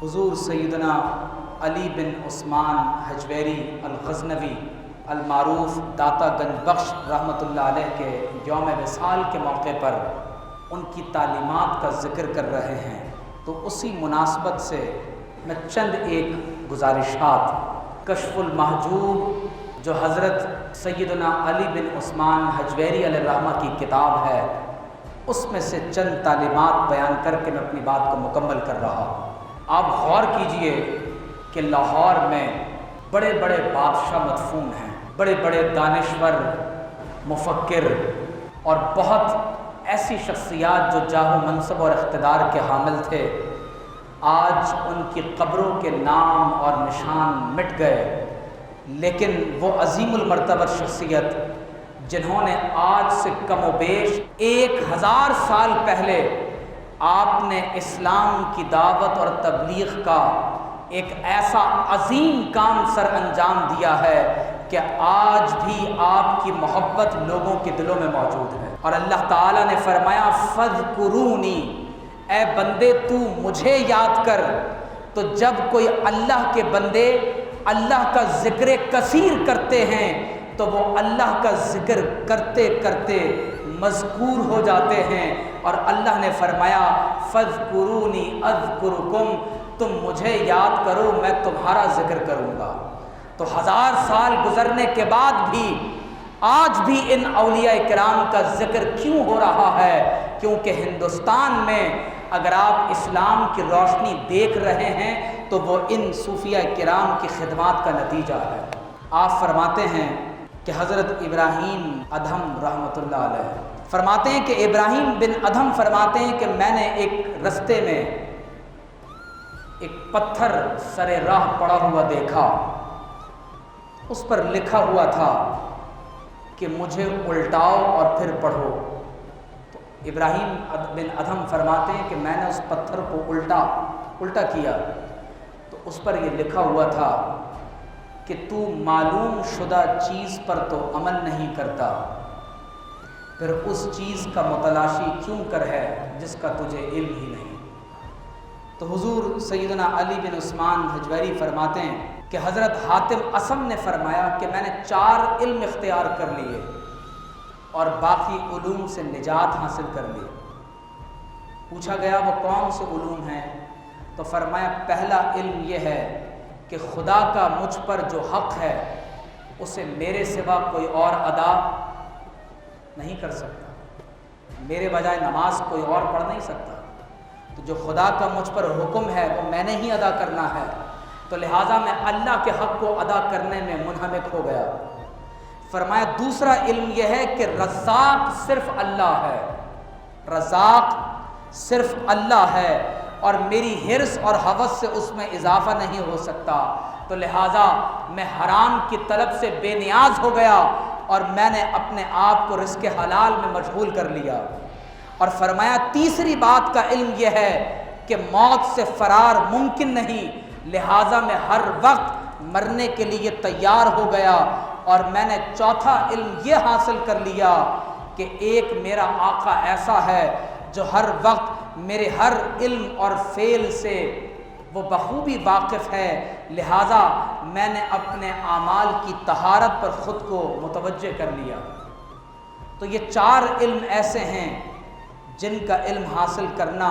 حضور سیدنا علی بن عثمان حجویری الغزنوی المعروف داتا گنج بخش رحمۃ اللہ علیہ کے یوم وصال کے موقع پر ان کی تعلیمات کا ذکر کر رہے ہیں، تو اسی مناسبت سے میں چند ایک گزارشات کشف المحجوب جو حضرت سیدنا علی بن عثمان حجویری علیہ الرحمہ کی کتاب ہے، اس میں سے چند تعلیمات بیان کر کے میں اپنی بات کو مکمل کر رہا ہوں۔ آپ غور کیجئے کہ لاہور میں بڑے بڑے بادشاہ مدفون ہیں، بڑے بڑے دانشور، مفکر اور بہت ایسی شخصیات جو جاہ و منصب اور اقتدار کے حامل تھے، آج ان کی قبروں کے نام اور نشان مٹ گئے، لیکن وہ عظیم المرتبہ شخصیت جنہوں نے آج سے کم و بیش 1000 سال پہلے آپ نے اسلام کی دعوت اور تبلیغ کا ایک ایسا عظیم کام سر انجام دیا ہے کہ آج بھی آپ کی محبت لوگوں کے دلوں میں موجود ہے۔ اور اللہ تعالیٰ نے فرمایا فَاذْكُرُونِی، اے بندے تو مجھے یاد کر۔ تو جب کوئی اللہ کے بندے اللہ کا ذکر کثیر کرتے ہیں تو وہ اللہ کا ذکر کرتے کرتے مذکور ہو جاتے ہیں، اور اللہ نے فرمایا فَاذْكُرُونِی أَذْكُرُكُمْ، تم مجھے یاد کرو میں تمہارا ذکر کروں گا۔ تو 1000 سال گزرنے کے بعد بھی آج بھی ان اولیاء کرام کا ذکر کیوں ہو رہا ہے؟ کیونکہ ہندوستان میں اگر آپ اسلام کی روشنی دیکھ رہے ہیں تو وہ ان صوفیاء کرام کی خدمات کا نتیجہ ہے۔ آپ فرماتے ہیں کہ حضرت ابراہیم ادھم رحمۃ اللہ علیہ فرماتے ہیں کہ ابراہیم بن ادھم فرماتے ہیں کہ میں نے ایک رستے میں ایک پتھر سر راہ پڑا ہوا دیکھا، اس پر لکھا ہوا تھا کہ مجھے الٹاؤ اور پھر پڑھو۔ تو ابراہیم بن ادھم فرماتے ہیں کہ میں نے اس پتھر کو الٹا کیا تو اس پر یہ لکھا ہوا تھا کہ تو معلوم شدہ چیز پر تو عمل نہیں کرتا، پھر اس چیز کا متلاشی کیوں کر ہے جس کا تجھے علم ہی نہیں۔ تو حضور سیدنا علی بن عثمان حجویری فرماتے ہیں کہ حضرت حاتم اسم نے فرمایا کہ میں نے 4 علم اختیار کر لیے اور باقی علوم سے نجات حاصل کر لی۔ پوچھا گیا وہ کون سے علوم ہیں؟ تو فرمایا پہلا علم یہ ہے کہ خدا کا مجھ پر جو حق ہے اسے میرے سوا کوئی اور ادا نہیں کر سکتا، میرے بجائے نماز کوئی اور پڑھ نہیں سکتا، تو جو خدا کا مجھ پر حکم ہے وہ میں نے ہی ادا کرنا ہے، تو لہٰذا میں اللہ کے حق کو ادا کرنے میں منہمک ہو گیا۔ فرمایا دوسرا علم یہ ہے کہ رزاق صرف اللہ ہے، رزاق صرف اللہ ہے، اور میری حرص اور ہوس سے اس میں اضافہ نہیں ہو سکتا، تو لہٰذا میں حرام کی طلب سے بے نیاز ہو گیا اور میں نے اپنے آپ کو رزق حلال میں مشغول کر لیا۔ اور فرمایا تیسری بات کا علم یہ ہے کہ موت سے فرار ممکن نہیں، لہٰذا میں ہر وقت مرنے کے لیے تیار ہو گیا۔ اور میں نے چوتھا علم یہ حاصل کر لیا کہ ایک میرا آقا ایسا ہے جو ہر وقت میرے ہر علم اور فعل سے وہ بخوبی واقف ہے، لہٰذا میں نے اپنے اعمال کی طہارت پر خود کو متوجہ کر لیا۔ تو یہ 4 علم ایسے ہیں جن کا علم حاصل کرنا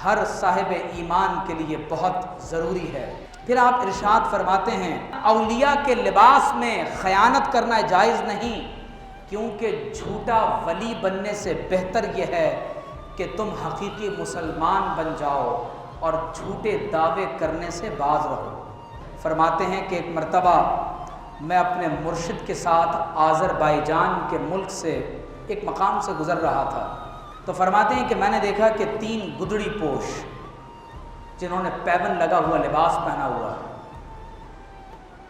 ہر صاحب ایمان کے لیے بہت ضروری ہے۔ پھر آپ ارشاد فرماتے ہیں اولیاء کے لباس میں خیانت کرنا جائز نہیں، کیونکہ جھوٹا ولی بننے سے بہتر یہ ہے کہ تم حقیقی مسلمان بن جاؤ اور جھوٹے دعوے کرنے سے باز رہو۔ فرماتے ہیں کہ ایک مرتبہ میں اپنے مرشد کے ساتھ آذربائیجان کے ملک سے ایک مقام سے گزر رہا تھا، تو فرماتے ہیں کہ میں نے دیکھا کہ 3 گدڑی پوش جنہوں نے پیبند لگا ہوا لباس پہنا ہوا ہے،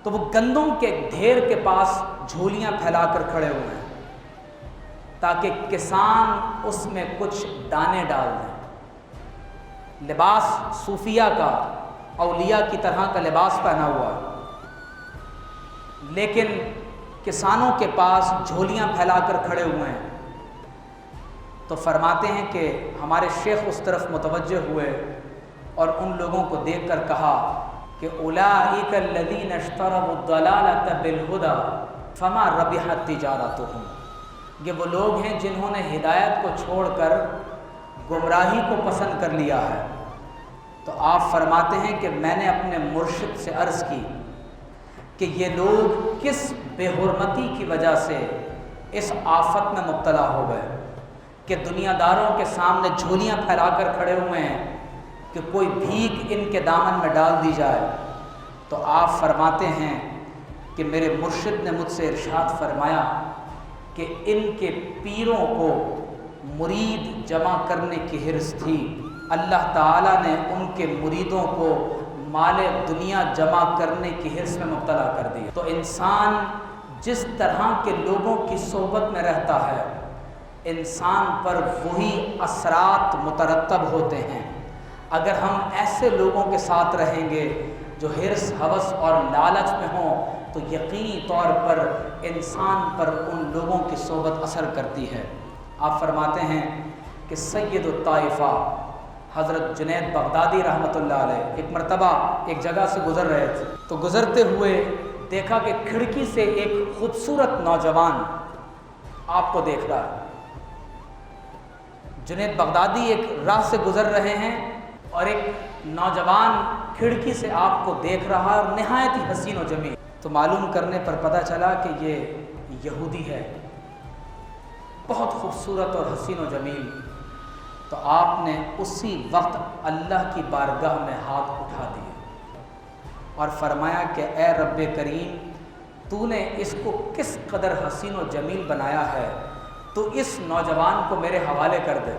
تو وہ گندم کے ڈھیر کے پاس جھولیاں پھیلا کر کھڑے ہوئے ہیں تاکہ کسان اس میں کچھ دانے ڈال دیں۔ لباس صوفیہ کا، اولیاء کی طرح کا لباس پہنا ہوا ہے، لیکن کسانوں کے پاس جھولیاں پھیلا کر کھڑے ہوئے ہیں۔ تو فرماتے ہیں کہ ہمارے شیخ اس طرف متوجہ ہوئے اور ان لوگوں کو دیکھ کر کہا کہ اولئک الذین اشتروا الضلالۃ بالہدی فما ربحت تجارتہم، یہ وہ لوگ ہیں جنہوں نے ہدایت کو چھوڑ کر گمراہی کو پسند کر لیا ہے۔ تو آپ فرماتے ہیں کہ میں نے اپنے مرشد سے عرض کی کہ یہ لوگ کس بے حرمتی کی وجہ سے اس آفت میں مبتلا ہو گئے کہ دنیا داروں کے سامنے جھولیاں پھیلا کر کھڑے ہوئے ہیں کہ کوئی بھیک ان کے دامن میں ڈال دی جائے۔ تو آپ فرماتے ہیں کہ میرے مرشد نے مجھ سے ارشاد فرمایا کہ ان کے پیروں کو مرید جمع کرنے کی حرص تھی، اللہ تعالیٰ نے ان کے مریدوں کو مال دنیا جمع کرنے کی حرص میں مبتلا کر دیا۔ تو انسان جس طرح کے لوگوں کی صحبت میں رہتا ہے، انسان پر وہی اثرات مترتب ہوتے ہیں۔ اگر ہم ایسے لوگوں کے ساتھ رہیں گے جو حرص، ہوس اور لالچ میں ہوں، تو یقینی طور پر انسان پر ان لوگوں کی صحبت اثر کرتی ہے۔ آپ فرماتے ہیں کہ سید الطائفہ حضرت جنید بغدادی رحمۃ اللہ علیہ ایک مرتبہ ایک جگہ سے گزر رہے تھے، تو گزرتے ہوئے دیکھا کہ کھڑکی سے ایک خوبصورت نوجوان آپ کو دیکھ رہا ہے۔ جنید بغدادی ایک راہ سے گزر رہے ہیں اور ایک نوجوان کھڑکی سے آپ کو دیکھ رہا ہے اور نہایت ہی حسین و جمیل۔ تو معلوم کرنے پر پتہ چلا کہ یہ یہودی ہے، بہت خوبصورت اور حسین و جمیل۔ تو آپ نے اسی وقت اللہ کی بارگاہ میں ہاتھ اٹھا دیے اور فرمایا کہ اے رب کریم، تو نے اس کو کس قدر حسین و جمیل بنایا ہے، تو اس نوجوان کو میرے حوالے کر دے۔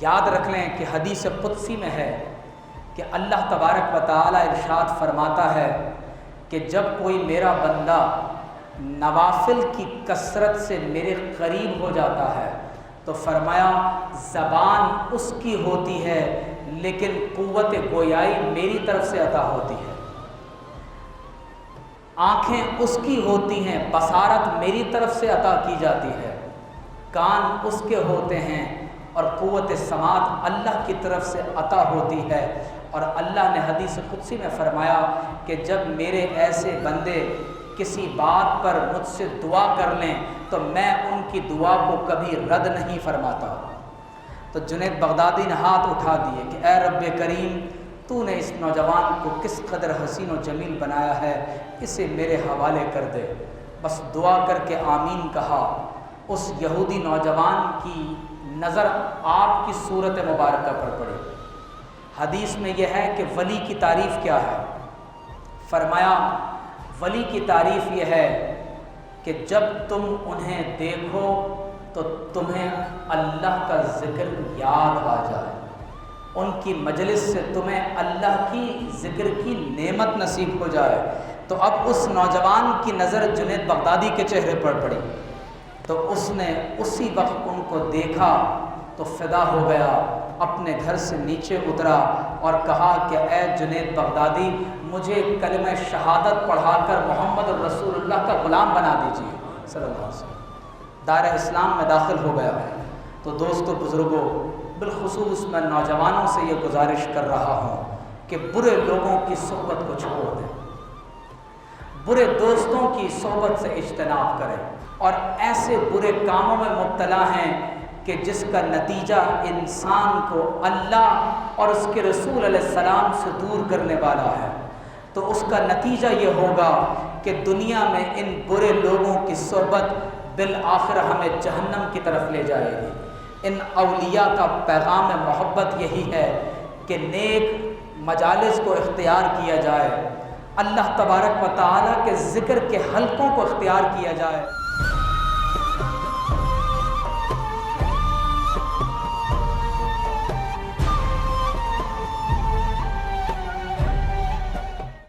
یاد رکھ لیں کہ حدیث قدسی میں ہے کہ اللہ تبارک و تعالی ارشاد فرماتا ہے کہ جب کوئی میرا بندہ نوافل کی کثرت سے میرے قریب ہو جاتا ہے تو فرمایا زبان اس کی ہوتی ہے لیکن قوت گویائی میری طرف سے عطا ہوتی ہے، آنکھیں اس کی ہوتی ہیں، بصارت میری طرف سے عطا کی جاتی ہے، کان اس کے ہوتے ہیں اور قوت سماعت اللہ کی طرف سے عطا ہوتی ہے۔ اور اللہ نے حدیث قدسی میں فرمایا کہ جب میرے ایسے بندے کسی بات پر مجھ سے دعا کر لیں تو میں ان کی دعا کو کبھی رد نہیں فرماتا۔ تو جنید بغدادی نے ہاتھ اٹھا دیے کہ اے رب کریم، تو نے اس نوجوان کو کس قدر حسین و جمیل بنایا ہے، اسے میرے حوالے کر دے۔ بس دعا کر کے آمین کہا۔ اس یہودی نوجوان کی نظر آپ کی صورت مبارکہ پر پڑی۔ حدیث میں یہ ہے کہ ولی کی تعریف کیا ہے؟ فرمایا ولی کی تعریف یہ ہے کہ جب تم انہیں دیکھو تو تمہیں اللہ کا ذکر یاد آ جائے، ان کی مجلس سے تمہیں اللہ کی ذکر کی نعمت نصیب ہو جائے۔ تو اب اس نوجوان کی نظر جنید بغدادی کے چہرے پر پڑی، تو اس نے اسی وقت ان کو دیکھا تو فدا ہو گیا، اپنے گھر سے نیچے اترا اور کہا کہ اے جنید بغدادی، مجھے کلمہ شہادت پڑھا کر محمد الرسول اللہ کا غلام بنا دیجیے صلی اللہ علیہ وسلم۔ دار اسلام میں داخل ہو گیا۔ تو دوستو بزرگوں، بالخصوص میں نوجوانوں سے یہ گزارش کر رہا ہوں کہ برے لوگوں کی صحبت کو چھوڑ دیں، برے دوستوں کی صحبت سے اجتناب کریں، اور ایسے برے کاموں میں مبتلا ہیں کہ جس کا نتیجہ انسان کو اللہ اور اس کے رسول علیہ السلام سے دور کرنے والا ہے۔ تو اس کا نتیجہ یہ ہوگا کہ دنیا میں ان برے لوگوں کی صحبت بالآخر ہمیں جہنم کی طرف لے جائے گی۔ ان اولیاء کا پیغام محبت یہی ہے کہ نیک مجالس کو اختیار کیا جائے، اللہ تبارک و تعالیٰ کے ذکر کے حلقوں کو اختیار کیا جائے۔